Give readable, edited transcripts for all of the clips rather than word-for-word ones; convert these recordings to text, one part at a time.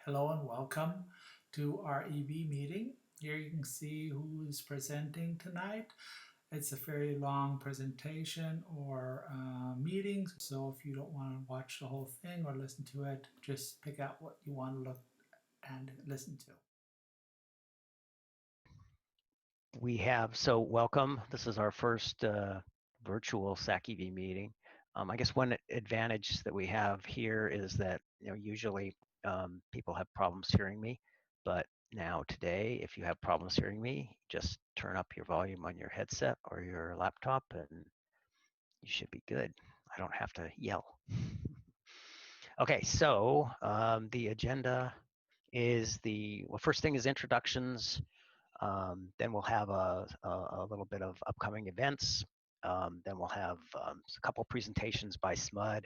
Hello and welcome to our EV meeting. Here you can see who is presenting tonight. It's a very long presentation or meeting, so if you don't want to watch the whole thing or listen to it, just pick out what you want to look and listen to. Welcome. This is our first virtual SacEV meeting. I guess one advantage that we have here is that usually people have problems hearing me, but now today, if you have problems hearing me, just turn up your volume on your headset or your laptop, and you should be good. I don't have to yell. Okay, so the agenda is first thing is introductions. Then we'll have a little bit of upcoming events. Then we'll have a couple presentations by SMUD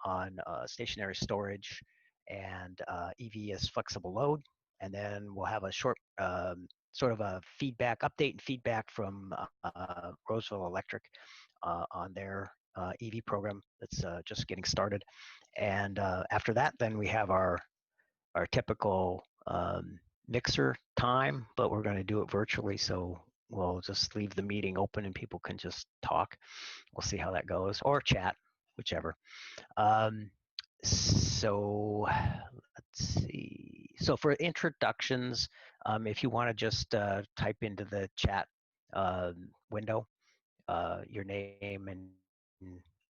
on stationary storage and EV as flexible load. And then we'll have a short sort of a update and feedback from Roseville Electric on their EV program that's just getting started. And after that, then we have our typical mixer time, but we're going to do it virtually, so we'll just leave the meeting open and people can just talk. We'll see how that goes, or chat, whichever. So let's see. So for introductions, if you want to just type into the chat window your name and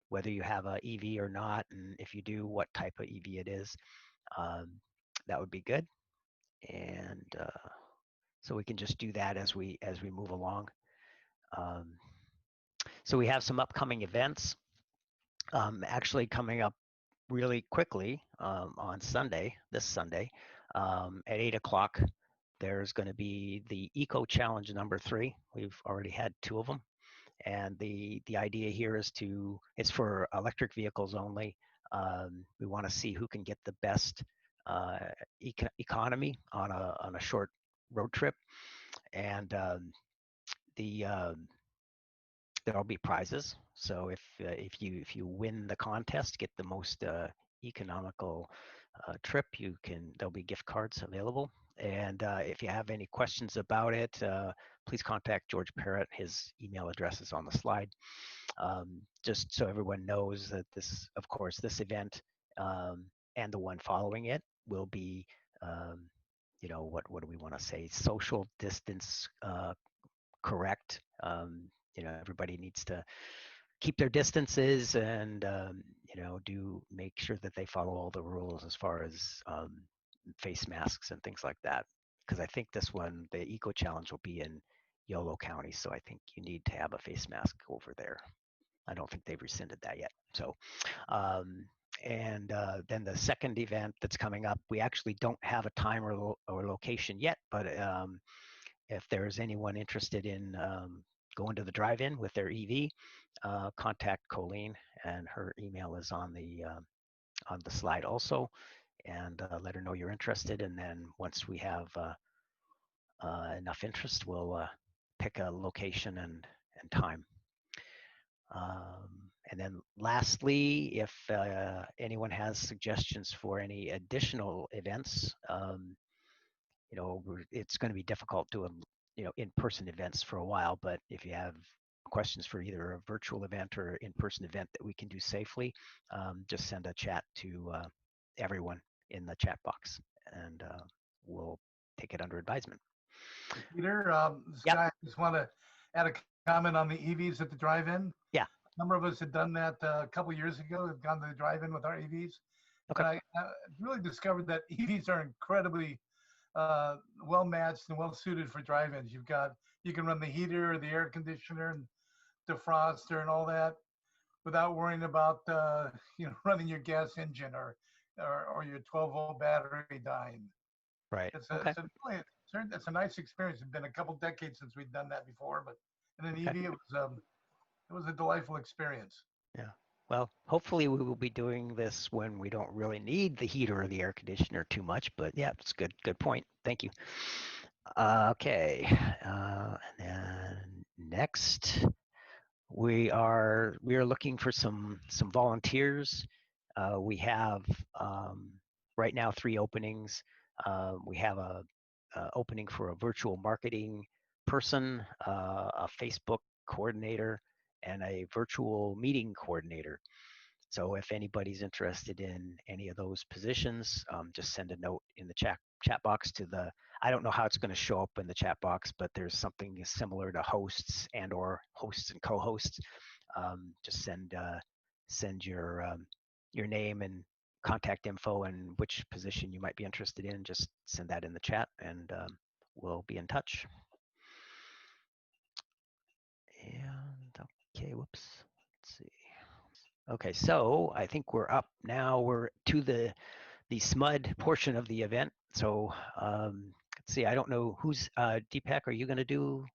whether you have a EV or not, and if you do, what type of EV it is, that would be good. And so we can just do that as we move along. So we have some upcoming events actually coming up really quickly on Sunday, this Sunday, at 8 o'clock. There's going to be the Eco Challenge number 3. We've already had 2 of them. And the idea here is it's for electric vehicles only. We want to see who can get the best economy on a short road trip, and there'll be prizes. So if you win the contest, get the most economical trip, there'll be gift cards available. And if you have any questions about it, please contact George Parrott. His email address is on the slide. Just so everyone knows that this event and the one following it will be, what do we want to say? Social distance correct. Everybody needs to keep their distances and do make sure that they follow all the rules as far as face masks and things like that. Because I think this one, the Eco Challenge, will be in Yolo County, so I think you need to have a face mask over there. I don't think they've rescinded that yet. So, and then the second event that's coming up, we actually don't have a time or location yet, but if there's anyone interested in going to the drive-in with their EV, contact Colleen, and her email is on the slide also, and let her know you're interested. And then once we have enough interest, we'll pick a location and time. And then lastly, if anyone has suggestions for any additional events, it's going to be difficult doing in-person events for a while, but if you have questions for either a virtual event or in-person event that we can do safely, just send a chat to everyone in the chat box, and we'll take it under advisement. Peter, Scott, I just want to add a comment on the EVs at the drive-in. Yeah. A number of us had done that a couple years ago. Have gone to the drive-in with our EVs. Okay. And I really discovered that EVs are incredibly well matched and well suited for drive-ins. You can run the heater, the air conditioner, and defroster, and all that without worrying about running your gas engine or your 12-volt battery dying. Right. It's a nice experience. It's been a couple decades since we've done that before, but in an EV, it was a delightful experience. Yeah. Well, hopefully we will be doing this when we don't really need the heater or the air conditioner too much, but yeah, it's good. Good point. Thank you. Okay. And then next, we are looking for some volunteers. We have right now 3 openings. We have a opening for a virtual marketing person, a Facebook coordinator, and a virtual meeting coordinator. So if anybody's interested in any of those positions, just send a note in the chat box to the, I don't know how it's going to show up in the chat box, but there's something similar to hosts and or hosts and co-hosts. Just send your name and contact info and which position you might be interested in. Just send that in the chat and we'll be in touch. And okay, whoops, let's see. Okay, so I think we're up now. We're to the SMUD portion of the event. So let's see, I don't know who's, Deepak, are you going to do?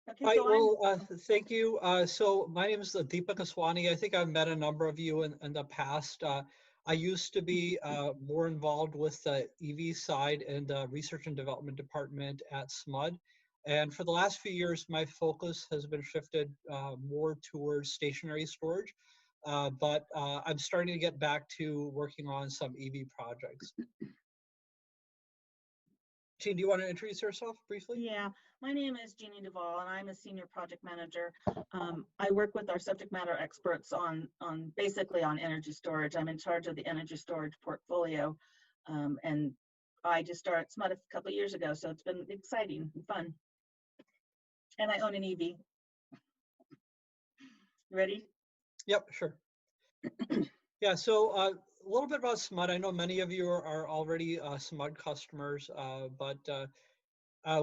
Okay, so thank you. So my name is Deepak Aswani. I think I've met a number of you in the past. I used to be more involved with the EV side in the research and development department at SMUD. And for the last few years, my focus has been shifted more towards stationary storage. But I'm starting to get back to working on some EV projects. Jean, do you want to introduce yourself briefly? Yeah, my name is Jeannie Duvall, and I'm a senior project manager. I work with our subject matter experts on basically on energy storage. I'm in charge of the energy storage portfolio, and I just started SMUD a couple of years ago, so it's been exciting and fun. And I own an EV. Ready? Yep, sure. Yeah, so a little bit about SMUD. I know many of you are already SMUD customers, but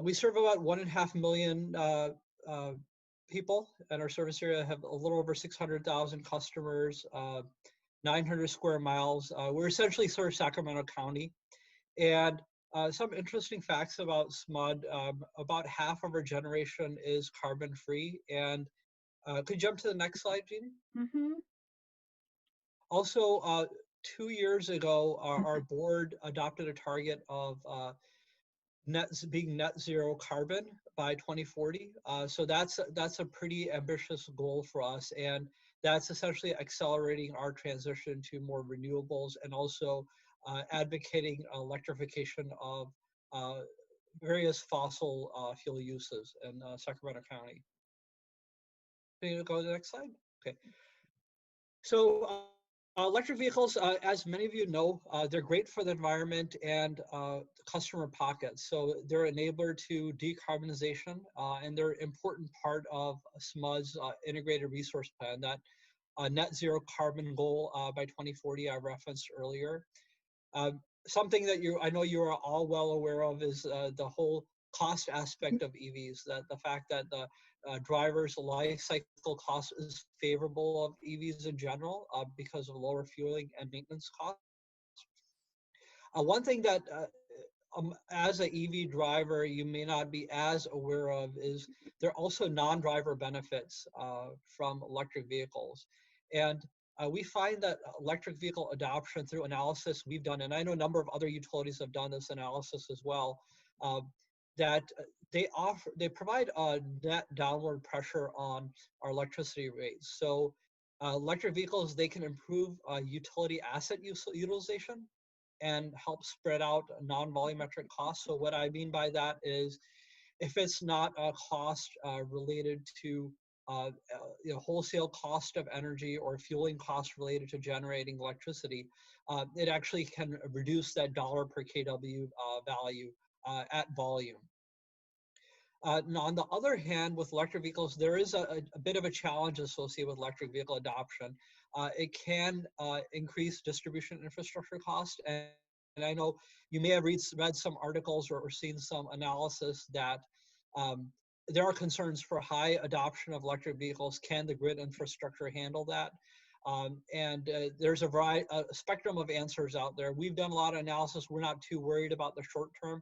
we serve about 1.5 million people in our service area, have a little over 600,000 customers, 900 square miles. We're essentially serve Sacramento County. And some interesting facts about SMUD, about half of our generation is carbon free. And could you jump to the next slide, Jeannie? Mm-hmm. Also, 2 years ago, our board adopted a target of being net zero carbon by 2040. So that's a pretty ambitious goal for us, and that's essentially accelerating our transition to more renewables and also advocating electrification of various fossil fuel uses in Sacramento County. Can you go to the next slide? Okay. So electric vehicles, as many of you know, they're great for the environment and customer pockets. So they're an enabler to decarbonization, and they're an important part of SMUD's integrated resource plan, that net zero carbon goal by 2040 I referenced earlier. Something that I know you are all well aware of is the whole cost aspect of EVs, that the fact that the driver's life cycle cost is favorable of EVs in general because of lower fueling and maintenance costs. One thing that as an EV driver you may not be as aware of is there are also non-driver benefits from electric vehicles. And we find that electric vehicle adoption through analysis we've done, and I know a number of other utilities have done this analysis as well, that they provide a net downward pressure on our electricity rates. So electric vehicles, they can improve utility asset utilization and help spread out non-volumetric costs. So what I mean by that is if it's not a cost related to wholesale cost of energy or fueling costs related to generating electricity, it actually can reduce that dollar per kW value at volume. Now, on the other hand, with electric vehicles, there is a bit of a challenge associated with electric vehicle adoption. It can increase distribution infrastructure cost, and I know you may have read some articles or seen some analysis that there are concerns for high adoption of electric vehicles. Can the grid infrastructure handle that? There's a spectrum of answers out there. We've done a lot of analysis. We're not too worried about the short term,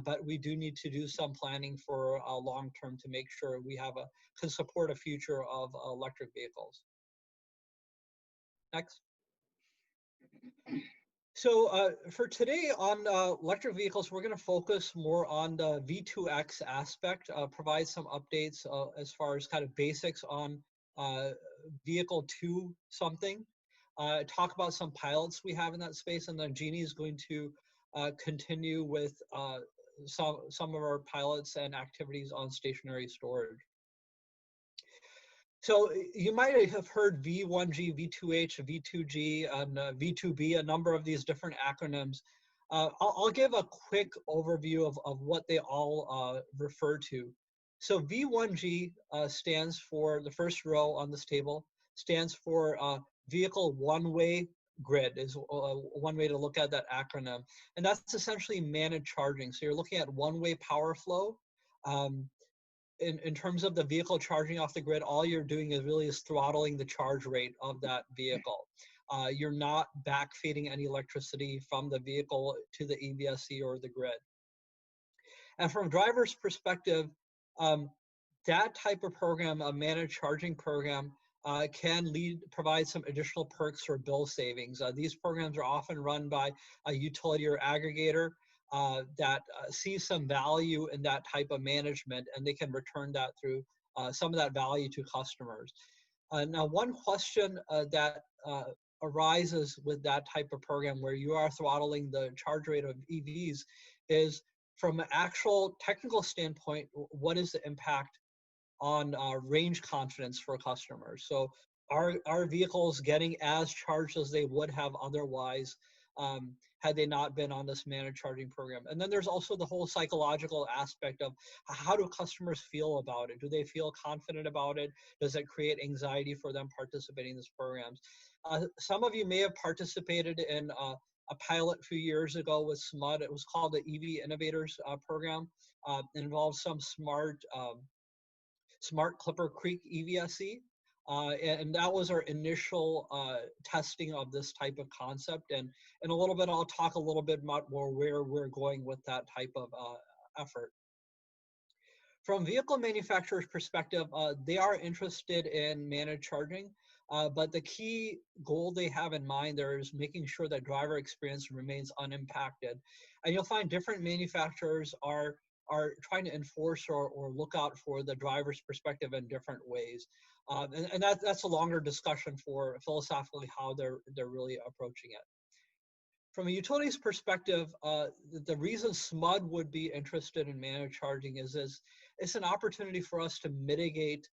but we do need to do some planning for long term to make sure we can support a future of electric vehicles. Next. So for today on electric vehicles, we're going to focus more on the V2X aspect, provide some updates as far as kind of basics on vehicle 2 something, talk about some pilots we have in that space, and then Jeannie is going to continue with some of our pilots and activities on stationary storage. So you might have heard V1G, V2H, V2G, and V2B, a number of these different acronyms. I'll give a quick overview of what they all refer to. So V1G stands for, the first row on this table, stands for vehicle one-way grid, is one way to look at that acronym. And that's essentially managed charging. So you're looking at one-way power flow. In terms of the vehicle charging off the grid, all you're doing is throttling the charge rate of that vehicle. You're not backfeeding any electricity from the vehicle to the EVSE or the grid. And from a driver's perspective, that type of program, a managed charging program, can provide some additional perks for bill savings. These programs are often run by a utility or aggregator that sees some value in that type of management, and they can return that through some of that value to customers. Now, one question that arises with that type of program where you are throttling the charge rate of EVs is, from an actual technical standpoint, what is the impact on range confidence for customers? So are vehicles getting as charged as they would have otherwise had they not been on this managed charging program? And then there's also the whole psychological aspect of, how do customers feel about it? Do they feel confident about it? Does it create anxiety for them participating in these programs? Some of you may have participated in a pilot a few years ago with SMUD. It was called the EV Innovators program. It involved some smart Clipper Creek EVSE. And that was our initial testing of this type of concept. And in a little bit, I'll talk a little bit more where we're going with that type of effort. From vehicle manufacturers' perspective, they are interested in managed charging, but the key goal they have in mind there is making sure that driver experience remains unimpacted. And you'll find different manufacturers are trying to enforce or look out for the driver's perspective in different ways. And that's a longer discussion for philosophically how they're really approaching it. From a utility's perspective, the reason SMUD would be interested in managed charging is it's an opportunity for us to mitigate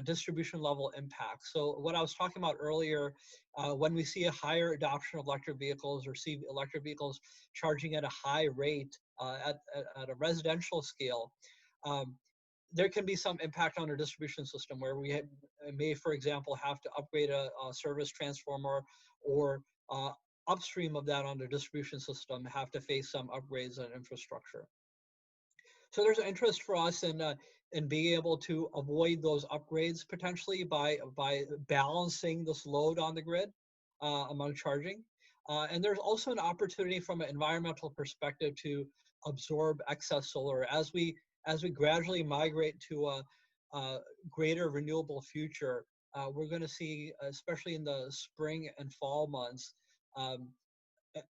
distribution level impacts. So what I was talking about earlier, when we see a higher adoption of electric vehicles or see electric vehicles charging at a high rate at a residential scale, there can be some impact on our distribution system where we may, for example, have to upgrade a service transformer, or upstream of that on the distribution system have to face some upgrades in infrastructure. So there's an interest for us in being able to avoid those upgrades potentially by balancing this load on the grid among charging. And there's also an opportunity from an environmental perspective to absorb excess solar as we gradually migrate to a greater renewable future. We're going to see, especially in the spring and fall months,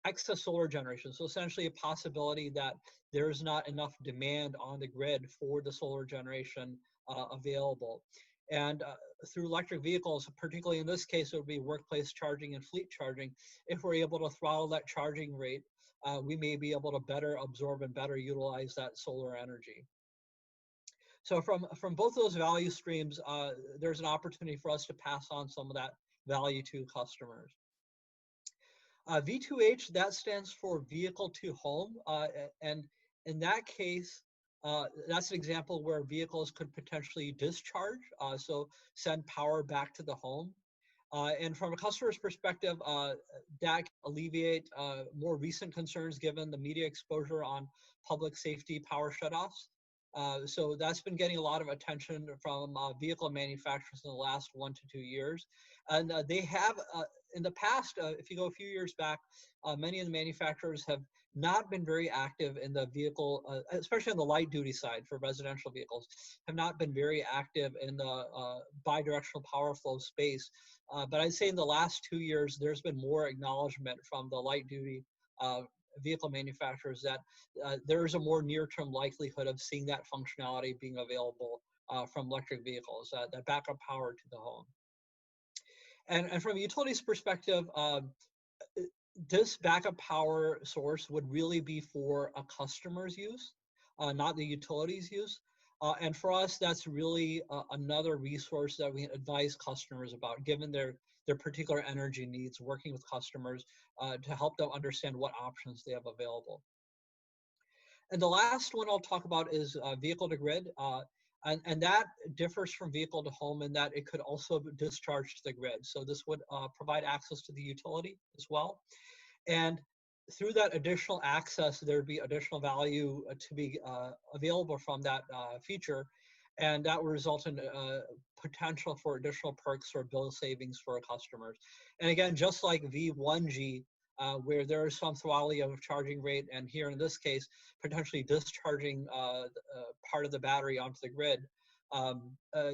excess solar generation. So essentially a possibility that there's not enough demand on the grid for the solar generation available. And through electric vehicles, particularly in this case, it would be workplace charging and fleet charging. If we're able to throttle that charging rate, we may be able to better absorb and better utilize that solar energy. So from both those value streams, there's an opportunity for us to pass on some of that value to customers. V2H, that stands for vehicle to home. And in that case, that's an example where vehicles could potentially discharge, so send power back to the home. And from a customer's perspective, that can alleviate more recent concerns given the media exposure on public safety power shutoffs. So that's been getting a lot of attention from vehicle manufacturers in the last 1 to 2 years. And they have, in the past, if you go a few years back, many of the manufacturers have not been very active in the vehicle, especially on the light duty side for residential vehicles, have not been very active in the bidirectional power flow space. But I'd say in the last 2 years, there's been more acknowledgement from the light duty vehicle manufacturers that there is a more near-term likelihood of seeing that functionality being available from electric vehicles, that backup power to the home. And from a utility's perspective, this backup power source would really be for a customer's use, not the utility's use. And for us, that's really another resource that we advise customers about, given their particular energy needs, working with customers to help them understand what options they have available. And the last one I'll talk about is vehicle to grid. And that differs from vehicle to home in that it could also discharge to the grid. So this would provide access to the utility as well. And through that additional access, there'd be additional value to be available from that feature. And that would result in potential for additional perks or bill savings for customers. And again, just like V2G, where there is some throttling of charging rate, and here in this case, potentially discharging part of the battery onto the grid,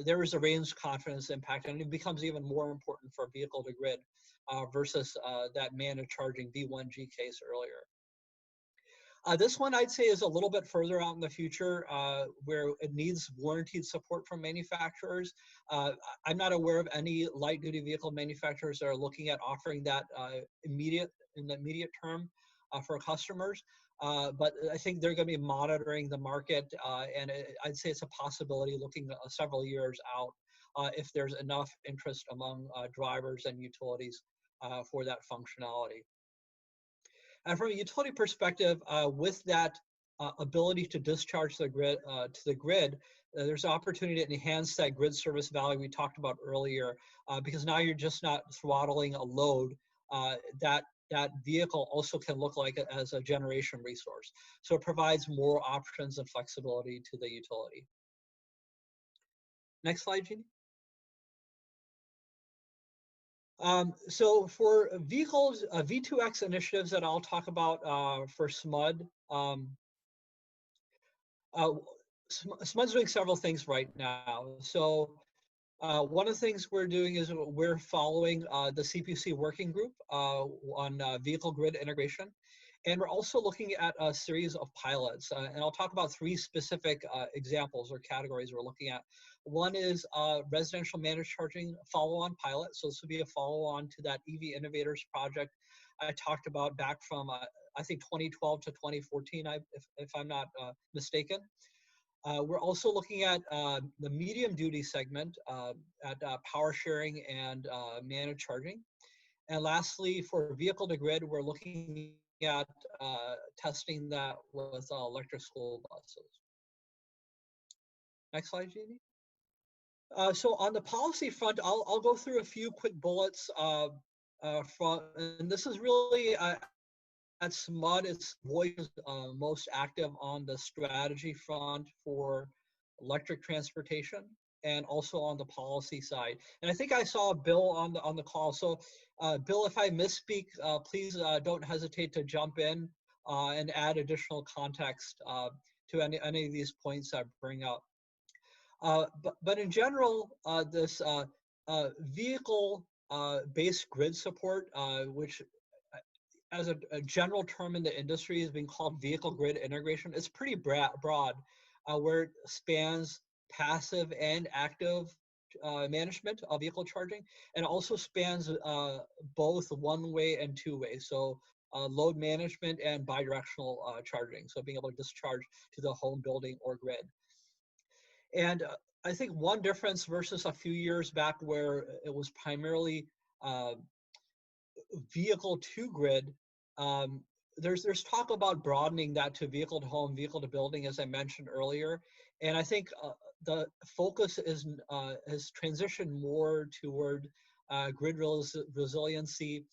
there is a range confidence impact, and it becomes even more important for vehicle to grid versus that managed charging V2G case earlier. This one I'd say is a little bit further out in the future where it needs warranted support from manufacturers. I'm not aware of any light duty vehicle manufacturers that are looking at offering that in the immediate term for customers. But I think they're going to be monitoring the market, and I'd say it's a possibility looking several years out if there's enough interest among drivers and utilities for that functionality. And from a utility perspective, with that ability to discharge the grid, there's opportunity to enhance that grid service value we talked about earlier, because now you're just not throttling a load. That vehicle also can look like it as a generation resource. So it provides more options and flexibility to the utility. Next slide, Jeannie. So for vehicles, V2X initiatives that I'll talk about for SMUD, SMUD's doing several things right now. So one of the things we're doing is we're following the CPUC working group on vehicle grid integration. And we're also looking at a series of pilots. And I'll talk about three specific examples or categories we're looking at. One is residential managed charging follow-on pilot. So this would be a follow-on to that EV Innovators project I talked about back from, I think, 2012 to 2014, if I'm not mistaken. We're also looking at the medium duty segment at power sharing and managed charging. And lastly, for vehicle to grid, we're looking at testing that with electric school buses. Next slide, Jeannie. So on the policy front, I'll go through a few quick bullets and this is really at SMUD, it's Voice most active on the strategy front for electric transportation and also on the policy side. And I think I saw Bill on the call. So Bill, if I misspeak, please don't hesitate to jump in and add additional context to any of these points I bring up. But in general, this vehicle-based grid support, which as a general term in the industry is being called vehicle grid integration, it's pretty broad, where it spans passive and active management of vehicle charging, and also spans both one-way and two-way. So load management and bidirectional charging. So being able to discharge to the home, building, or grid. And I think one difference versus a few years back where it was primarily vehicle to grid, there's talk about broadening that to vehicle to home, vehicle to building, as I mentioned earlier. And I think the focus has transitioned more toward grid resiliency,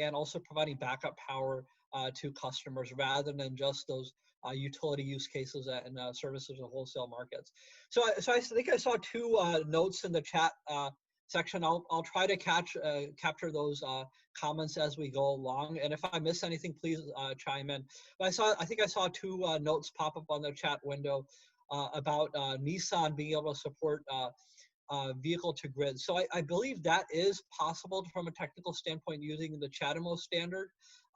and also providing backup power to customers rather than just those utility use cases and services and wholesale markets. So I think I saw two notes in the chat section. I'll try to capture those comments as we go along, and if I miss anything, please chime in. But I think I saw two notes pop up on the chat window about Nissan being able to support vehicle to grid. So I believe that is possible from a technical standpoint using the CHAdeMO standard.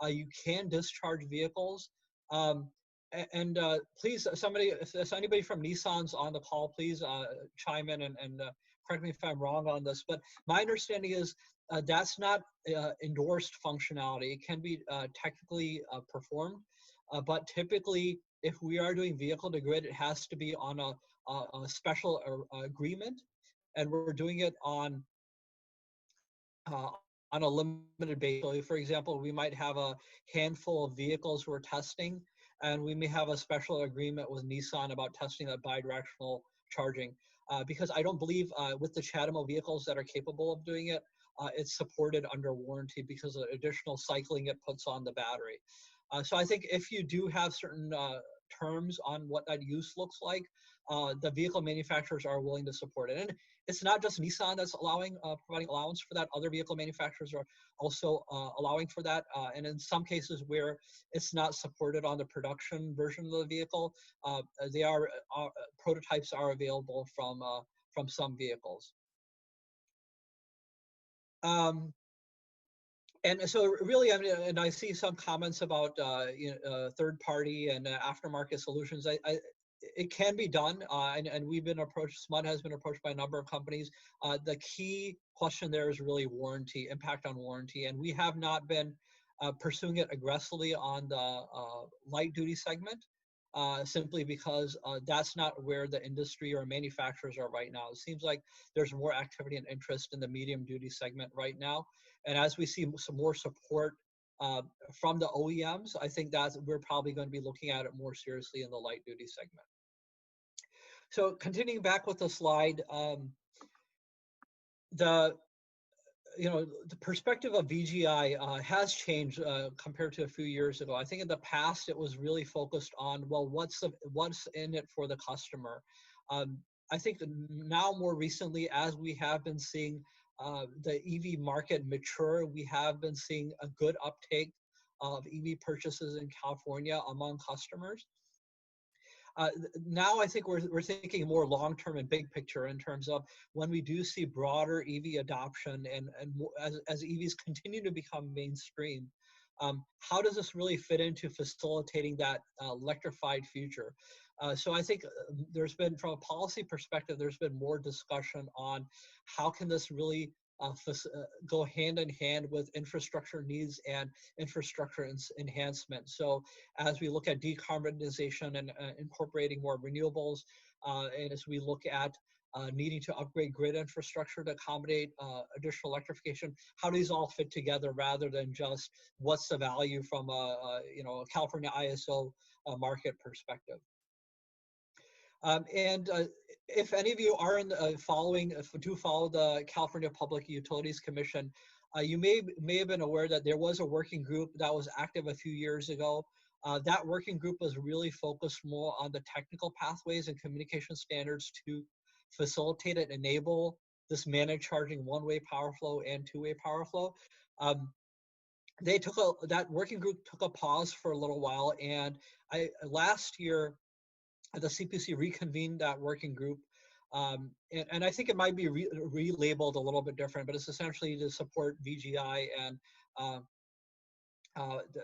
You can discharge vehicles. And please, if there's anybody from Nissan's on the call, please chime in and correct me if I'm wrong on this, but my understanding is that's not endorsed functionality. It can be technically performed, but typically, if we are doing vehicle to grid, it has to be on a special agreement, and we're doing it on a limited basis. So for example, we might have a handful of vehicles we're testing, and we may have a special agreement with Nissan about testing that bidirectional charging. Because I don't believe with the Chatamo vehicles that are capable of doing it, it's supported under warranty because of additional cycling it puts on the battery. So I think if you do have certain terms on what that use looks like, the vehicle manufacturers are willing to support it. And it's not just Nissan that's providing allowance for that. Other vehicle manufacturers are also allowing for that. And in some cases where it's not supported on the production version of the vehicle, prototypes are available from some vehicles. And so really, I mean, and I see some comments about third party and aftermarket solutions. It can be done, and we've been approached. SMUD has been approached by a number of companies. The key question there is really warranty, impact on warranty, and we have not been pursuing it aggressively on the light duty segment, simply because that's not where the industry or manufacturers are right now. It seems like there's more activity and interest in the medium duty segment right now. And as we see some more support from the OEMs, I think that we're probably going to be looking at it more seriously in the light duty segment. So continuing back with the slide, the perspective of VGI has changed compared to a few years ago. I think in the past it was really focused on, well, what's in it for the customer. I think now more recently, as we have been seeing the EV market mature, we have been seeing a good uptake of EV purchases in California among customers. Now I think we're thinking more long-term and big picture in terms of when we do see broader EV adoption and as EVs continue to become mainstream, how does this really fit into facilitating that electrified future? So I think there's been, from a policy perspective, there's been more discussion on how can this really go hand in hand with infrastructure needs and infrastructure enhancement. So as we look at decarbonization and incorporating more renewables, and as we look at needing to upgrade grid infrastructure to accommodate additional electrification, how do these all fit together rather than just what's the value from a California ISO market perspective? If any of you are do follow the California Public Utilities Commission, you may have been aware that there was a working group that was active a few years ago. That working group was really focused more on the technical pathways and communication standards to facilitate and enable this managed charging one-way power flow and two-way power flow. That working group took a pause for a little while, and last year, the CPUC reconvened that working group, and I think it might be relabeled a little bit different, but it's essentially to support VGI and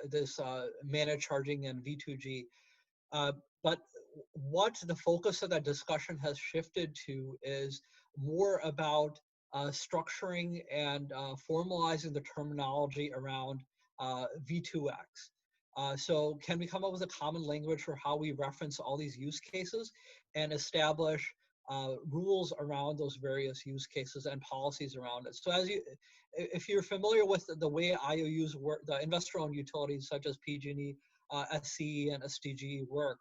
this managed charging and V2G. But what the focus of that discussion has shifted to is more about structuring and formalizing the terminology around V2X. So can we come up with a common language for how we reference all these use cases and establish rules around those various use cases and policies around it? So if you're familiar with the way IOUs work, the investor-owned utilities such as PG&E, SCE, and SDG work,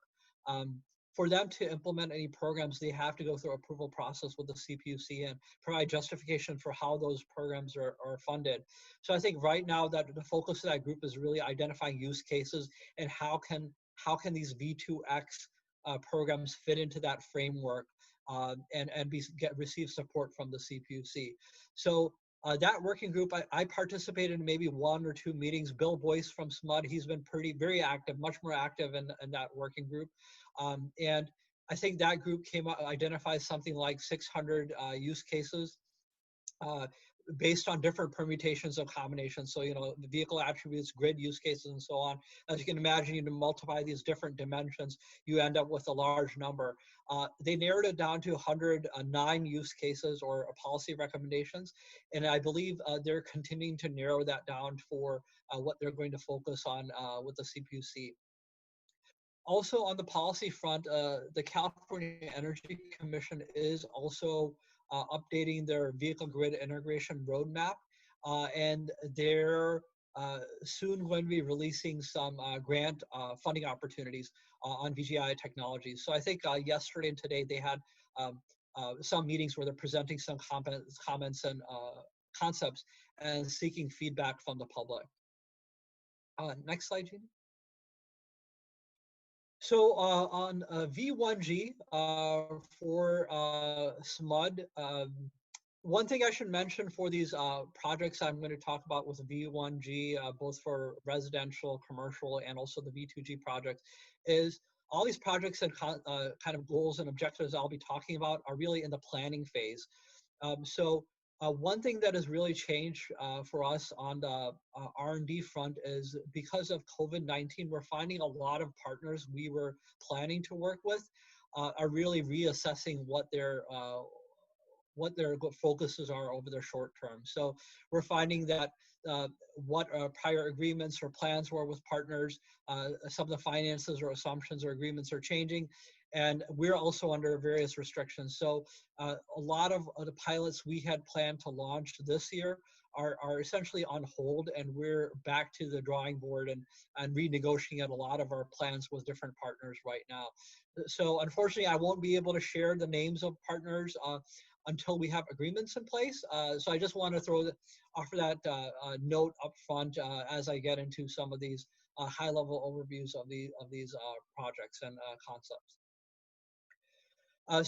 for them to implement any programs, they have to go through approval process with the CPUC and provide justification for how those programs are funded. So I think right now that the focus of that group is really identifying use cases and how can these V2X programs fit into that framework and receive support from the CPUC. So that working group, I participated in maybe 1 or 2 meetings. Bill Boyce from SMUD, he's been very active, much more active in that working group. And I think that group identified something like 600 use cases. based on different permutations of combinations. So, the vehicle attributes, grid use cases, and so on. As you can imagine, you multiply these different dimensions, you end up with a large number. They narrowed it down to 109 use cases or policy recommendations. And I believe they're continuing to narrow that down for what they're going to focus on with the CPUC. Also on the policy front, the California Energy Commission is also updating their vehicle grid integration roadmap, and they're soon going to be releasing some grant funding opportunities on VGI technologies. So I think yesterday and today they had some meetings where they're presenting some comments and concepts and seeking feedback from the public. Next slide, Jeannie. So on V2G for SMUD, one thing I should mention for these projects I'm going to talk about with V2G, both for residential, commercial, and also the V2G project, is all these projects and kind of goals and objectives I'll be talking about are really in the planning phase. One thing that has really changed for us on the R&D front is because of COVID-19, we're finding a lot of partners we were planning to work with are really reassessing what their focuses are over their short term. So we're finding that what prior agreements or plans were with partners, some of the finances or assumptions or agreements are changing, and we're also under various restrictions. So a lot of the pilots we had planned to launch this year are essentially on hold, and we're back to the drawing board and renegotiating a lot of our plans with different partners right now. So unfortunately, I won't be able to share the names of partners until we have agreements in place. So I just want to offer that note up front as I get into some of these high-level overviews of these projects and concepts.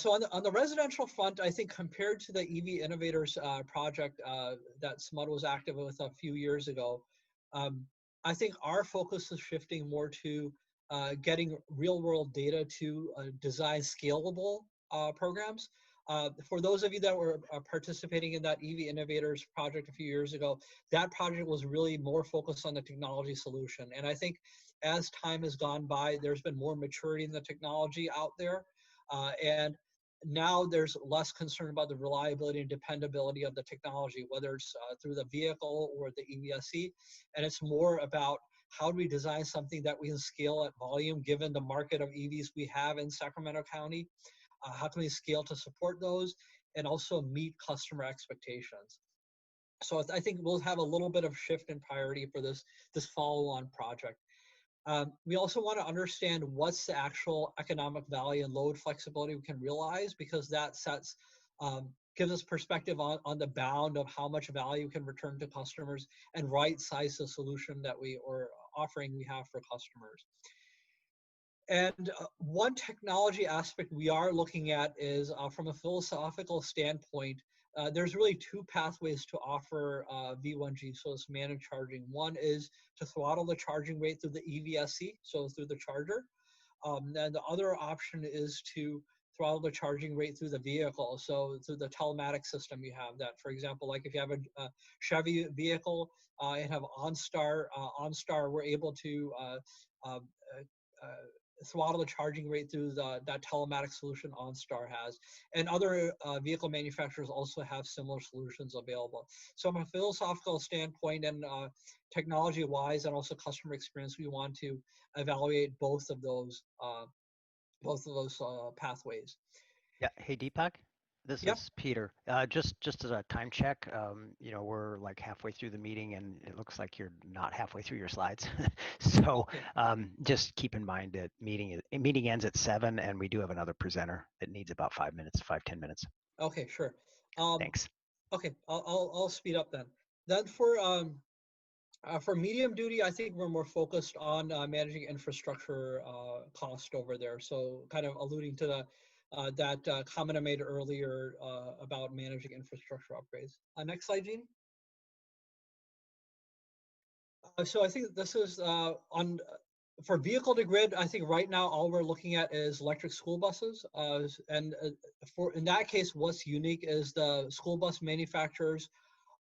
So on the residential front, I think compared to the EV Innovators project that SMUD was active with a few years ago, I think our focus is shifting more to getting real-world data to design scalable programs. For those of you that were participating in that EV Innovators project a few years ago, that project was really more focused on the technology solution. And I think as time has gone by, there's been more maturity in the technology out there. And now there's less concern about the reliability and dependability of the technology, whether it's through the vehicle or the EVSE. And it's more about how do we design something that we can scale at volume given the market of EVs we have in Sacramento County. How can we scale to support those and also meet customer expectations? So I think we'll have a little bit of shift in priority for this follow-on project. We also want to understand what's the actual economic value and load flexibility we can realize, because that gives us perspective on the bound of how much value can return to customers and right size the solution that offering we have for customers. And one technology aspect we are looking at is from a philosophical standpoint, there's really two pathways to offer V2G, so it's managed charging. One is to throttle the charging rate through the EVSE, so through the charger. And the other option is to throttle the charging rate through the vehicle, so through the telematics system you have that. For example, like if you have a Chevy vehicle and have OnStar, we're able to throttle the charging rate through that telematic solution OnStar has. And other vehicle manufacturers also have similar solutions available. So from a philosophical standpoint and technology-wise and also customer experience, we want to evaluate both of those pathways. Yeah. Hey, Deepak. This is Peter. Just as a time check, we're like halfway through the meeting, and it looks like you're not halfway through your slides. So just keep in mind that meeting ends at 7, and we do have another presenter that needs about 5-10 minutes. Okay, sure. Thanks. Okay, I'll speed up then. Then for medium duty, I think we're more focused on managing infrastructure cost over there. So kind of alluding to that comment I made earlier about managing infrastructure upgrades. Next slide, Jeannie. So I think this is for vehicle to grid. I think right now all we're looking at is electric school buses, and in that case, what's unique is the school bus manufacturers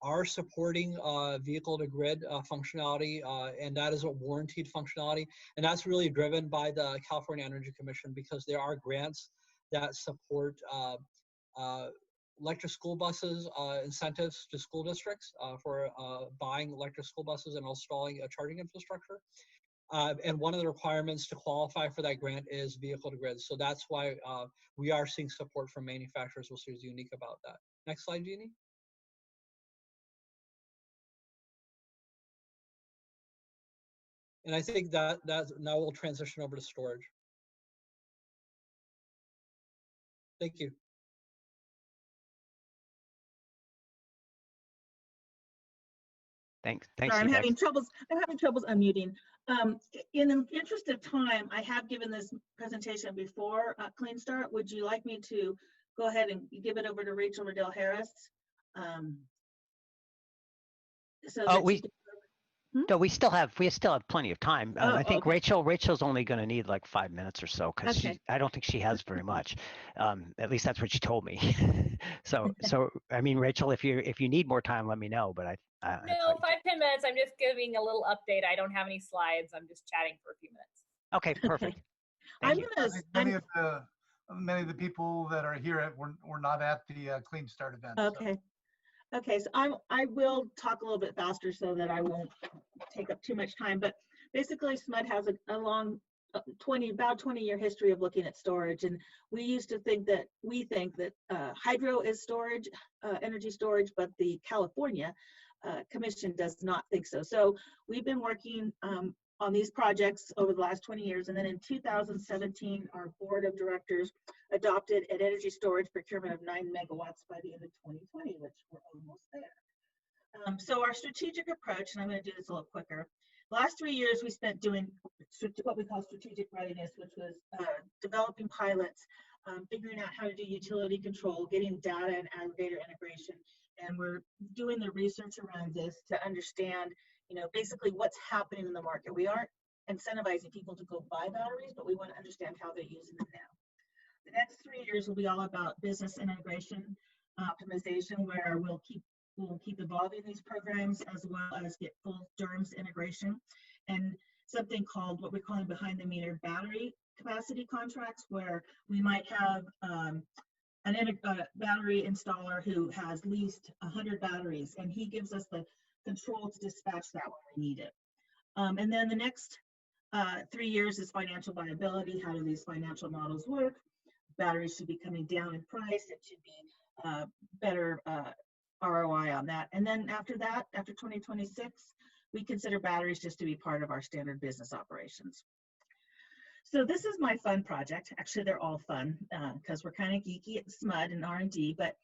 are supporting vehicle to grid functionality, and that is a warranted functionality. And that's really driven by the California Energy Commission, because there are grants that support electric school buses, incentives to school districts for buying electric school buses and installing a charging infrastructure. And one of the requirements to qualify for that grant is vehicle to grid. So that's why we are seeing support from manufacturers, which is unique about that. Next slide, Jeannie. And I think that now we'll transition over to storage. Thank you. Thanks. Sorry, I'm having troubles unmuting. In the interest of time, I have given this presentation before Clean Start. Would you like me to go ahead and give it over to Rachel Riddell Harris? No, we still have plenty of time. I think okay. Rachel's only going to need like 5 minutes or so, because Okay. I don't think she has very much. At least that's what she told me. so I mean, Rachel, if you need more time, let me know. But no, 5-10 minutes. I'm just giving a little update. I don't have any slides. I'm just chatting for a few minutes. Okay, perfect. Okay. Many of the people that are here were not at the Clean Start event. Okay. So. Okay, so I will talk a little bit faster so that I won't take up too much time. But basically, SMUD has a long, about 20-year history of looking at storage, and we think that hydro is storage, energy storage, but the California Commission does not think so. So we've been working on these projects over the last 20 years, and then in 2017, our board of directors adopted an energy storage procurement of 9 megawatts by the end of 2020, which we're almost there. So our strategic approach, and I'm going to do this a little quicker. The last 3 years we spent doing what we call strategic readiness, which was developing pilots, figuring out how to do utility control, getting data and aggregator integration, and we're doing the research around this to understand, basically what's happening in the market. We aren't incentivizing people to go buy batteries, but we want to understand how they're using them now. The next 3 years will be all about business integration, optimization, where we'll keep evolving these programs, as well as get full DERMS integration, and something called what we're calling behind the meter battery capacity contracts, where we might have a battery installer who has leased 100 batteries, and he gives us the control to dispatch that when we need it. And then the next 3 years is financial viability. How do these financial models work? Batteries should be coming down in price. It should be better ROI on that. And then after that, after 2026, we consider batteries just to be part of our standard business operations. So this is my fun project. Actually, they're all fun because we're kind of geeky at SMUD and R&D, but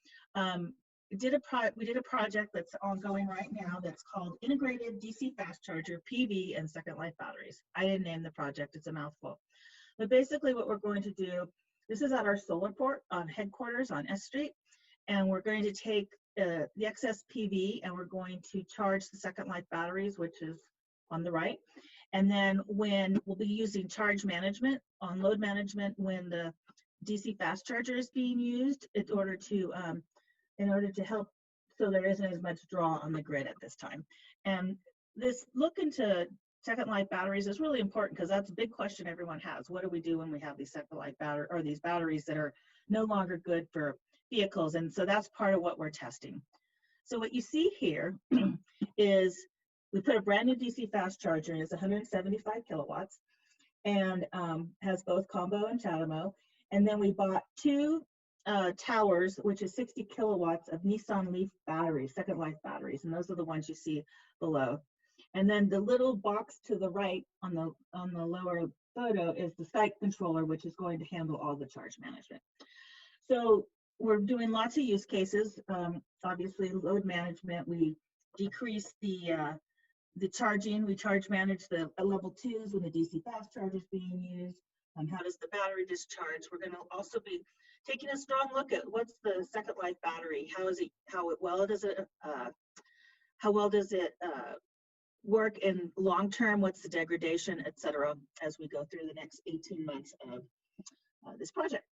we did a project that's ongoing right now that's called Integrated DC Fast Charger, PV, and Second Life Batteries. I didn't name the project, it's a mouthful. But basically what we're going to do, this is at our solar port on headquarters on S Street, and we're going to take the excess PV and we're going to charge the Second Life batteries, which is on the right. And then when we'll be using charge management on load management when the DC fast charger is being used in order to help so there isn't as much draw on the grid at this time. And this look into Second Life batteries is really important because that's a big question everyone has. What do we do when we have these Second Life these batteries that are no longer good for vehicles? And so that's part of what we're testing. So what you see here is we put a brand new DC fast charger in. It's 175 kilowatts and has both combo and CHAdeMO. And then we bought 2 towers, which is 60 kilowatts of Nissan Leaf batteries, Second Life batteries, and those are the ones you see below. And then the little box to the right on the lower photo is the site controller, which is going to handle all the charge management. So we're doing lots of use cases. Obviously, load management, we decrease the charging. We charge manage the level 2s when the DC fast charger is being used. How does the battery discharge? We're going to also be taking a strong look at what's the Second Life battery. How well does it work in long term? What's the degradation, et cetera, as we go through the next 18 months of this project.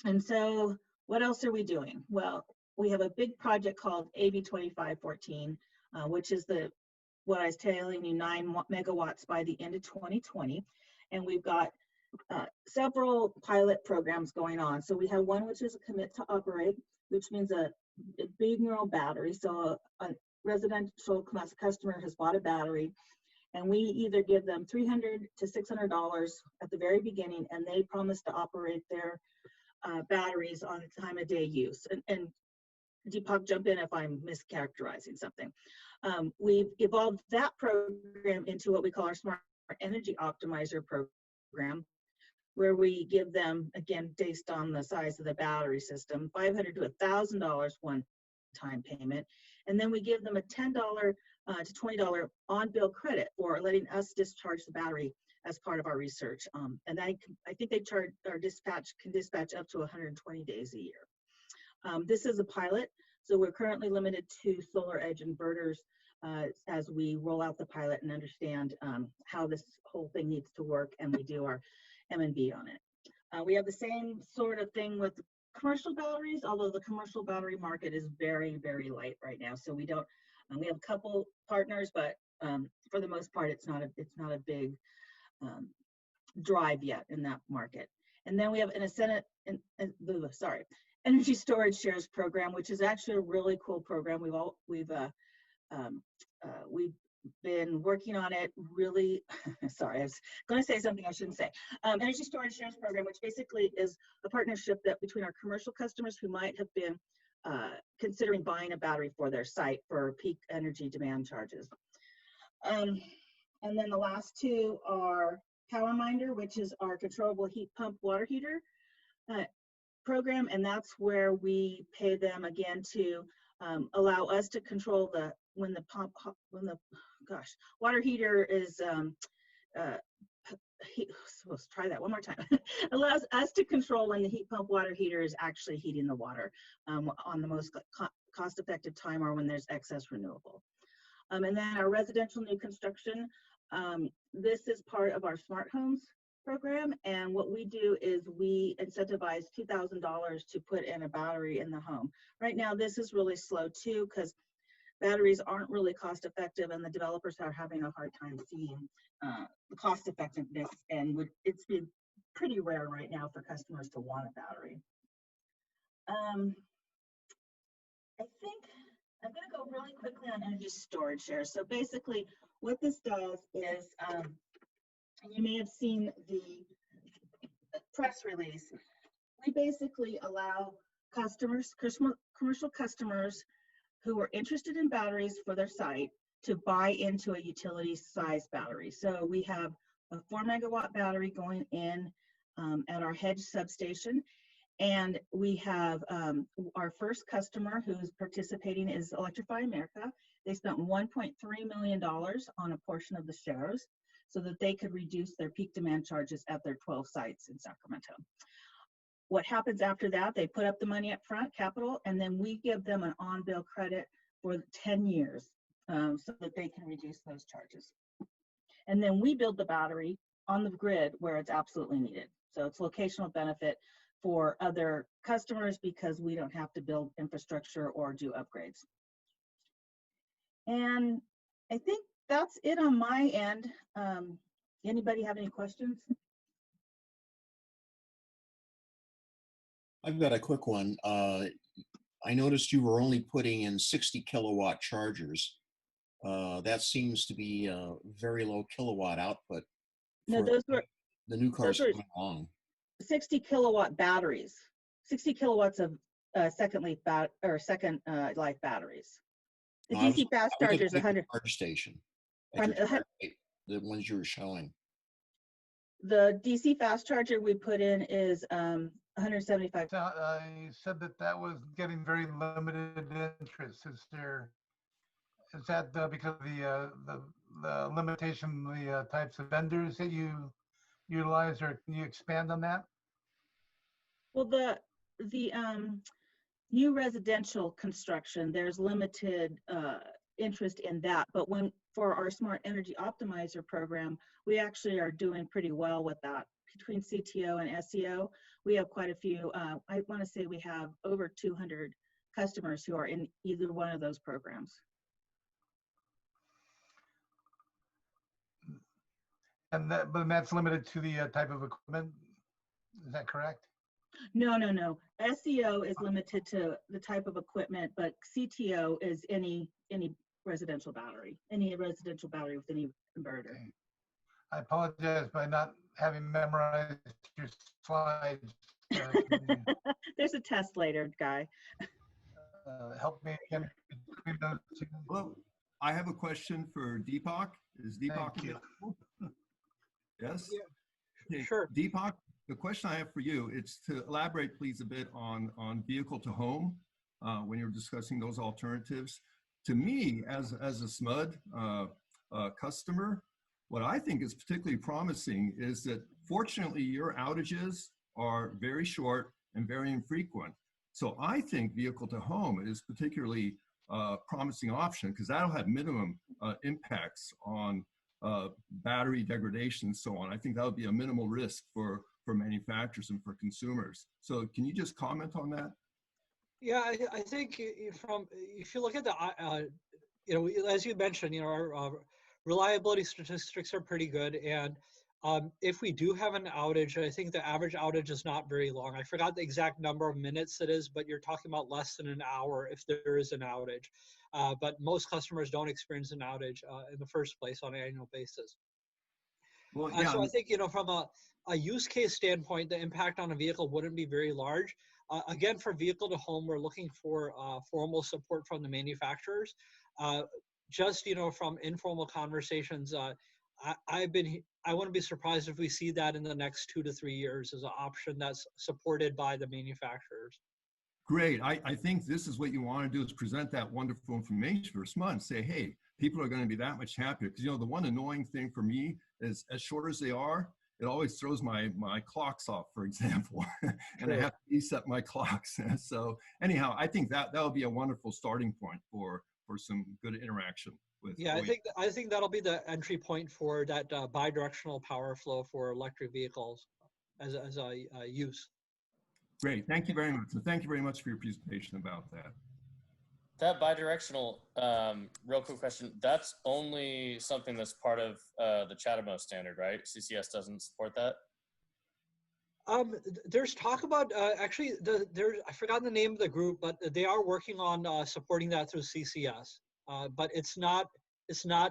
And so what else are we doing? Well, we have a big project called AB 2514, which is what I was telling you, 9 megawatts by the end of 2020. And we've got several pilot programs going on. So we have one which is a commit to operate, which means a big neural battery. So a residential customer has bought a battery, and we either give them $300 to $600 at the very beginning, and they promise to operate their batteries on time of day use. And Deepak, jump in if I'm mischaracterizing something. We've evolved that program into what we call our Smart Energy Optimizer program, where we give them, again, based on the size of the battery system, $500 to $1,000 one-time payment. And then we give them a $10 to $20 on-bill credit for letting us discharge the battery as part of our research. And I think they charge or can dispatch up to 120 days a year. This is a pilot, so we're currently limited to solar edge inverters as we roll out the pilot and understand how this whole thing needs to work, and we do our M&B on it. We have the same sort of thing with commercial batteries, although the commercial battery market is very, very light right now. So we don't. We have a couple partners, but for the most part, it's not a big drive yet in that market. And then we have energy storage shares program, which is actually a really cool program. We've been working on it really. Sorry, I was going to say something I shouldn't say. Energy storage shares program, which basically is a partnership that between our commercial customers who might have been considering buying a battery for their site for peak energy demand charges. And then the last two are PowerMinder, which is our controllable heat pump water heater program, and that's where we pay them again to allow us to control when the water heater is let's try that one more time. Allows us to control when the heat pump water heater is actually heating the water on the most cost-effective time or when there's excess renewable. And then our residential new construction, this is part of our smart homes program, and what we do is we incentivize $2,000 to put in a battery in the home. Right now this is really slow too, because batteries aren't really cost effective, and the developers are having a hard time seeing the cost effectiveness, and it's been pretty rare right now for customers to want a battery. I think I'm going to go really quickly on energy storage shares. So basically what this does is, you may have seen the press release, we basically allow customers, commercial customers who are interested in batteries for their site to buy into a utility size battery. So we have a 4 megawatt battery going in at our Hedge substation. And we have our first customer who's participating is Electrify America. They spent $1.3 million on a portion of the shares so that they could reduce their peak demand charges at their 12 sites in Sacramento. What happens after that, they put up the money up front, capital, and then we give them an on-bill credit for 10 years so that they can reduce those charges. And then we build the battery on the grid where it's absolutely needed. So it's locational benefit for other customers because we don't have to build infrastructure or do upgrades. And I think that's it on my end. Anybody have any questions? I've got a quick one. I noticed you were only putting in 60 kilowatt chargers. That seems to be a very low kilowatt output. No, those were the new cars coming along. 60 kilowatt batteries, 60 kilowatts of second life batteries. The DC fast charger is 100. Charge station. The ones you were showing. The DC fast charger we put in is 175. You said that was getting very limited interest. Is that because of the limitation, the types of vendors that you utilize, or can you expand on that? Well, the new residential construction, there's limited interest in that, but for our Smart Energy Optimizer program, we actually are doing pretty well with that. Between CTO and SEO, we have quite a few. I want to say we have over 200 customers who are in either one of those programs. And that's limited to the type of equipment. Is that correct? No, no, no. SEO is limited to the type of equipment, but CTO is any residential battery with any inverter. Okay. I apologize by not having memorized your slides. There's a test later, Guy. Help me again between those two. Hello, I have a question for Deepak. Is Deepak Thank you. available? Yes? Yeah, Okay, sure. Deepak, the question I have for you, it's to elaborate please a bit on vehicle to home when you're discussing those alternatives. To me, as a SMUD customer, what I think is particularly promising is that fortunately your outages are very short and very infrequent. So I think vehicle to home is particularly promising option because that'll have minimum impacts on battery degradation and so on. I think that would be a minimal risk for manufacturers and for consumers. So can you just comment on that? Yeah, I think if you look at the, as you mentioned, our reliability statistics are pretty good. And if we do have an outage, I think the average outage is not very long. I forgot the exact number of minutes it is, but you're talking about less than an hour if there is an outage. But most customers don't experience an outage in the first place on an annual basis. Well, yeah. So I think, from a use case standpoint, the impact on a vehicle wouldn't be very large. Again, for vehicle to home, we're looking for formal support from the manufacturers. Just, from informal conversations, I wouldn't be surprised if we see that in the next 2 to 3 years as an option that's supported by the manufacturers. Great. I think this is what you want to do is present that wonderful information for SMUD and say, hey, people are going to be that much happier. Because, the one annoying thing for me is as short as they are, it always throws my clocks off, for example, and I have to reset my clocks. So anyhow, I think that will be a wonderful starting point for some good interaction with. Yeah, I think that'll be the entry point for that bidirectional power flow for electric vehicles as a use. Great, thank you very much. And thank you very much for your presentation about that. That bidirectional, real quick question, that's only something that's part of the Chatham standard, right? CCS doesn't support that? There's talk about, actually, I forgot the name of the group, but they are working on supporting that through CCS. But it's not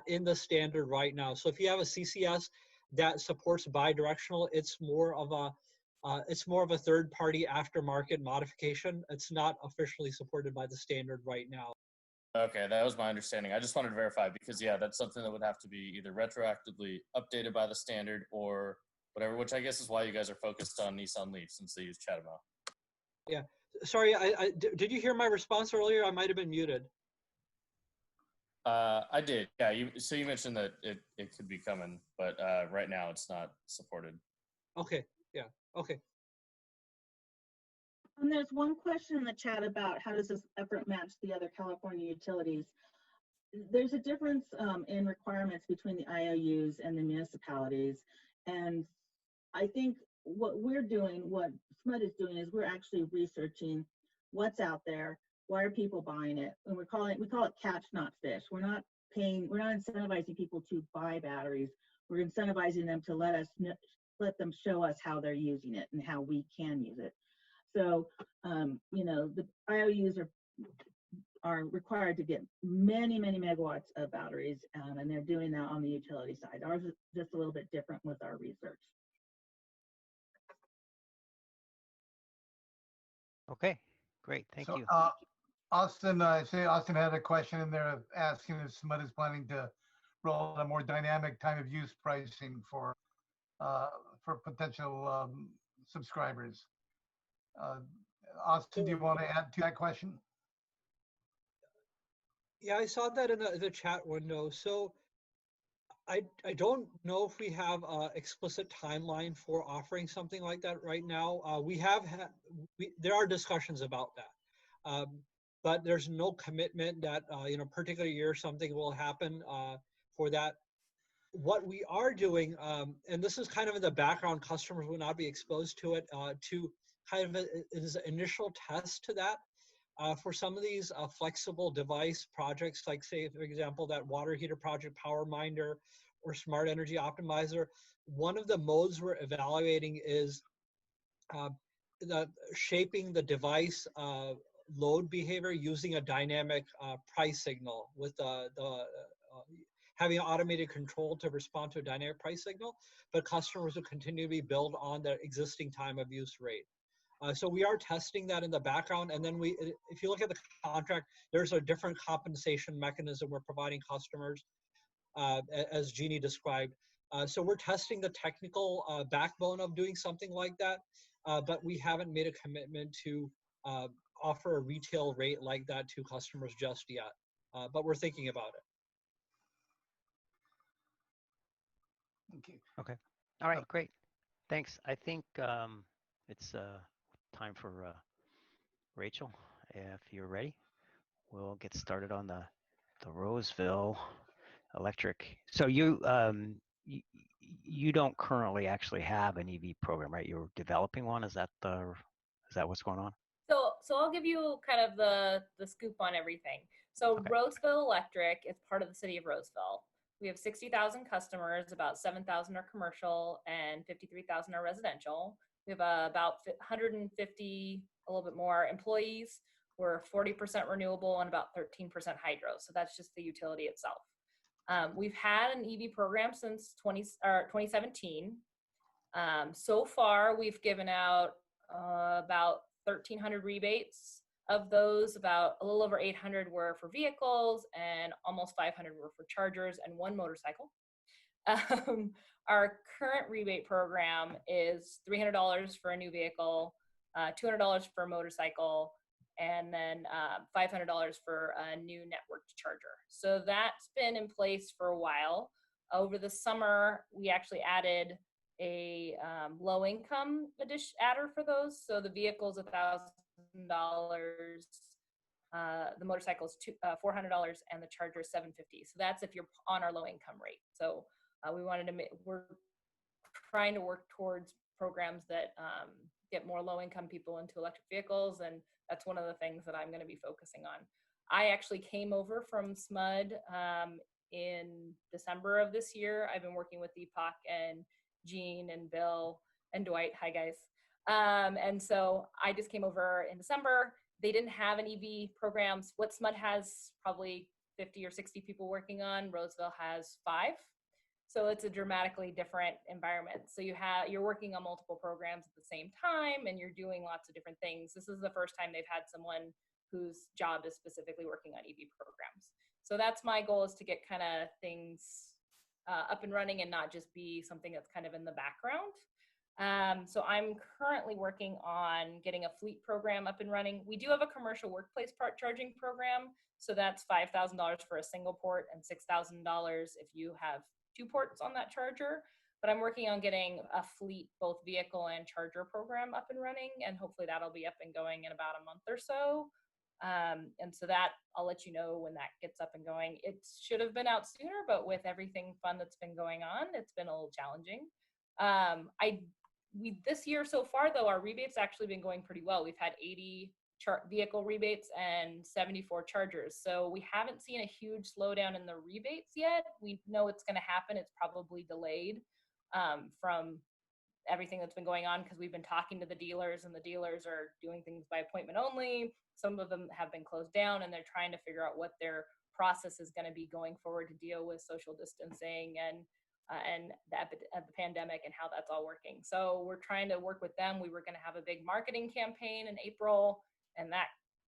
in the standard right now. So if you have a CCS that supports bidirectional, it's more of a third-party aftermarket modification. It's not officially supported by the standard right now. Okay, that was my understanding. I just wanted to verify because, yeah, that's something that would have to be either retroactively updated by the standard or whatever, which I guess is why you guys are focused on Nissan Leaf since they use Chatham. Yeah, sorry, did you hear my response earlier? I might have been muted. I did, yeah. So you mentioned that it could be coming, but right now it's not supported. Okay, yeah, okay. And there's one question in the chat about how does this effort match the other California utilities? There's a difference in requirements between the IOUs and the municipalities. And I think what we're doing, what SMUD is doing, is we're actually researching what's out there. Why are people buying it? And we call it catch, not fish. We're not incentivizing people to buy batteries. We're incentivizing them to let them show us how they're using it and how we can use it. So, the IOUs are required to get many, many megawatts of batteries, and they're doing that on the utility side. Ours is just a little bit different with our research. Okay, great, thank you. Austin, I say Austin had a question in there asking if SMUD is planning to roll out a more dynamic time of use pricing for potential subscribers. Austin, do you want to add to that question? Yeah, I saw that in the chat window. So I don't know if we have an explicit timeline for offering something like that right now. There are discussions about that, but there's no commitment that particular year something will happen for that. What we are doing, and this is kind of in the background, customers will not be exposed to it, to kind of is an initial test to that. For some of these flexible device projects, like say, for example, that water heater project, Power Minder, or Smart Energy Optimizer, one of the modes we're evaluating is shaping the device load behavior using a dynamic price signal with having automated control to respond to a dynamic price signal, but customers will continue to be billed on their existing time of use rate. So we are testing that in the background, and then if you look at the contract, there's a different compensation mechanism we're providing customers, as Jeannie described. So we're testing the technical backbone of doing something like that, but we haven't made a commitment to offer a retail rate like that to customers just yet, but we're thinking about it. Okay. Okay. All right, great. Thanks. I think it's time for Rachel. If you're ready, we'll get started on the Roseville electric. So you don't currently actually have an EV program, right? You're developing one. Is that what's going on? So I'll give you kind of the scoop on everything. So Okay. Roseville Electric is part of the city of Roseville. We have 60,000 customers, about 7,000 are commercial and 53,000 are residential. We have about 150, a little bit more employees. We're 40% renewable and about 13% hydro. So that's just the utility itself. We've had an EV program since 2017. So far, we've given out about 1,300 rebates. Of those, about a little over 800 were for vehicles and almost 500 were for chargers and one motorcycle. Our current rebate program is $300 for a new vehicle, $200 for a motorcycle, and then $500 for a new networked charger. So that's been in place for a while. Over the summer, we actually added a low-income adder for those. So the vehicle's $1,000, the motorcycle is $400, and the charger is $750. So that's if you're on our low-income rate. So we're trying to work towards programs that get more low-income people into electric vehicles, and that's one of the things that I'm going to be focusing on. I actually came over from SMUD in December of this year. I've been working with Deepak and Jean and Bill and Dwight. Hi, guys. And so I just came over in December. They didn't have an EV programs. What SMUD has probably 50 or 60 people working on, Roseville has 5. So it's a dramatically different environment. So you're working on multiple programs at the same time, and you're doing lots of different things. This is the first time they've had someone whose job is specifically working on EV programs. So that's my goal, is to get kind of things up and running and not just be something that's kind of in the background. So I'm currently working on getting a fleet program up and running. We do have a commercial workplace part charging program. So that's $5,000 for a single port and $6,000 if you have 2 ports on that charger. But I'm working on getting a fleet, both vehicle and charger program up and running. And hopefully that'll be up and going in about a month or so. And so that I'll let you know when that gets up and going. It should have been out sooner, but with everything fun that's been going on, it's been a little challenging. This year so far, though, our rebates actually been going pretty well. We've had 80 vehicle rebates and 74 chargers. So we haven't seen a huge slowdown in the rebates yet. We know it's going to happen. It's probably delayed from everything that's been going on, because we've been talking to the dealers, and the dealers are doing things by appointment only. Some of them have been closed down, and they're trying to figure out what their process is going to be going forward to deal with social distancing and the pandemic and how that's all working. So we're trying to work with them. We were going to have a big marketing campaign in April, and that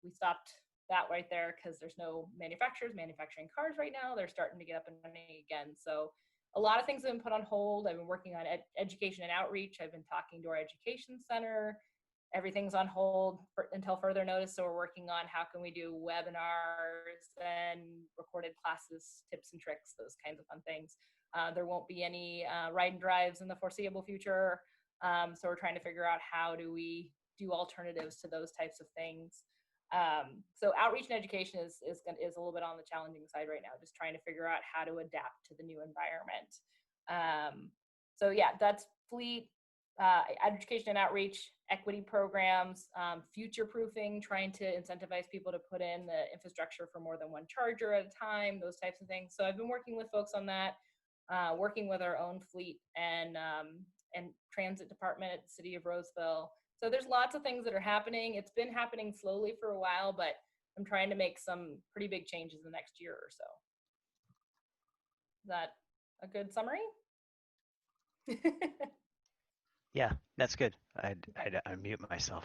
we stopped that right there because there's no manufacturers manufacturing cars right now. They're starting to get up and running again. So a lot of things have been put on hold. I've been working on education and outreach. I've been talking to our education center. Everything's on hold until further notice. So we're working on how can we do webinars and recorded classes, tips and tricks, those kinds of fun things. There won't be any ride and drives in the foreseeable future. So we're trying to figure out how do we do alternatives to those types of things. So outreach and education is a little bit on the challenging side right now, just trying to figure out how to adapt to the new environment. So yeah, that's fleet. education and outreach, equity programs, future proofing, trying to incentivize people to put in the infrastructure for more than one charger at a time, those types of things. So I've been working with folks on that, working with our own fleet and transit department at the city of Roseville. So there's lots of things that are happening. It's been happening slowly for a while, but I'm trying to make some pretty big changes the next year or so. Is that a good summary? Yeah, that's good. I'd unmute myself.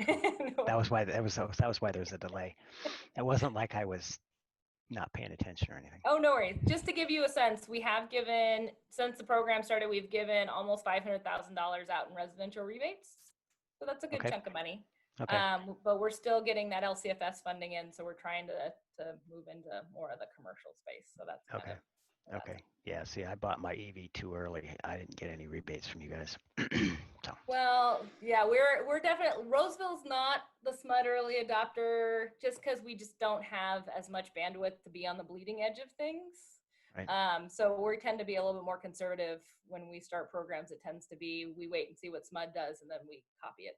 No. That was why there was a delay. It wasn't like I was not paying attention or anything. Oh, no worries. Just to give you a sense, we have given, since the program started, we've given almost $500,000 out in residential rebates. So that's a good Okay. chunk of money. Okay. But we're still getting that LCFS funding in, so we're trying to move into more of the commercial space. So that's kind Okay. of where that's Okay. Yeah. See, I bought my EV too early. I didn't get any rebates from you guys. So. Well, yeah, we're definitely, Roseville's not the SMUD early adopter just because we just don't have as much bandwidth to be on the bleeding edge of things. Right. So we tend to be a little bit more conservative when we start programs. It tends to be, we wait and see what SMUD does and then we copy it.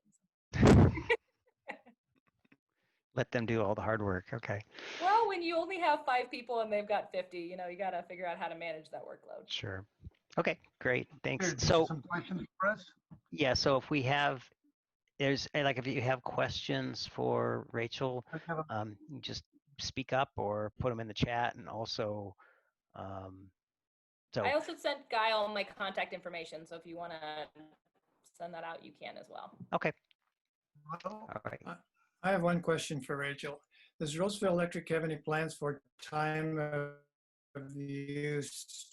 Let them do all the hard work. Okay. Well, when you only have 5 people and they've got 50, you got to figure out how to manage that workload. Sure. Okay. Great. Thanks. Here, So some questions for us? yeah. So if we have, if you have questions for Rachel, you just speak up or put them in the chat, and also, so I also sent Guy all my contact information, so if you want to send that out, you can as well. okay. Well, All right. I have one question for Rachel. Does Roseville Electric have any plans for time of use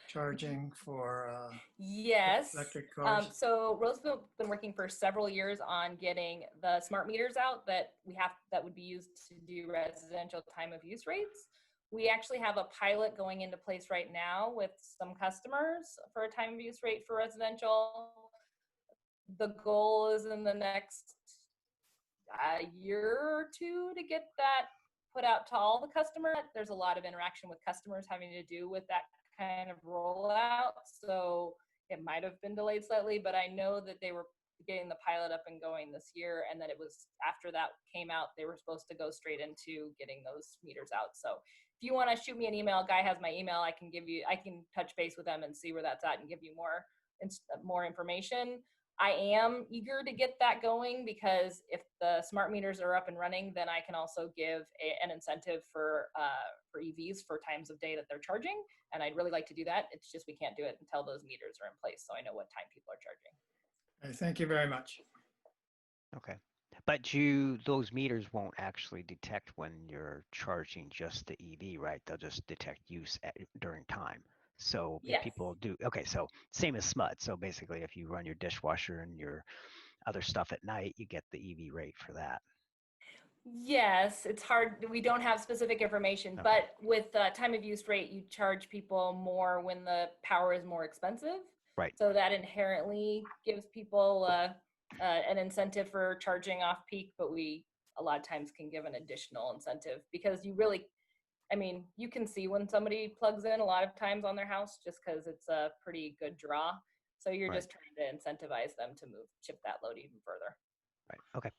charging for Yes. electric cars? So Roseville's been working for several years on getting the smart meters out that would be used to do residential time of use rates. We actually have a pilot going into place right now with some customers for a time of use rate for residential. The goal is in the next year or two to get that put out to all the customers. There's a lot of interaction with customers having to do with that kind of rollout. So it might have been delayed slightly, but I know that they were getting the pilot up and going this year. And then it was after that came out, they were supposed to go straight into getting those meters out. So if you want to shoot me an email, Guy has my email. I can touch base with them and see where that's at and give you more information. I am eager to get that going because if the smart meters are up and running, then I can also give an incentive for EVs for times of day that they're charging. And I'd really like to do that. It's just we can't do it until those meters are in place, so I know what time people are charging. Thank you very much. Okay. But those meters won't actually detect when you're charging just the EV, right? They'll just detect use during time. So if Yes. people do, okay, so same as SMUD. So basically if you run your dishwasher and your other stuff at night, you get the EV rate for that. Yes, it's hard. We don't have specific information, Okay. but with time of use rate, you charge people more when the power is more expensive. Right. So that inherently gives people an incentive for charging off peak, but we a lot of times can give an additional incentive because you can see when somebody plugs in a lot of times on their house just because it's a pretty good draw. So you're Right. just trying to incentivize them to chip that load even further. Right. Okay.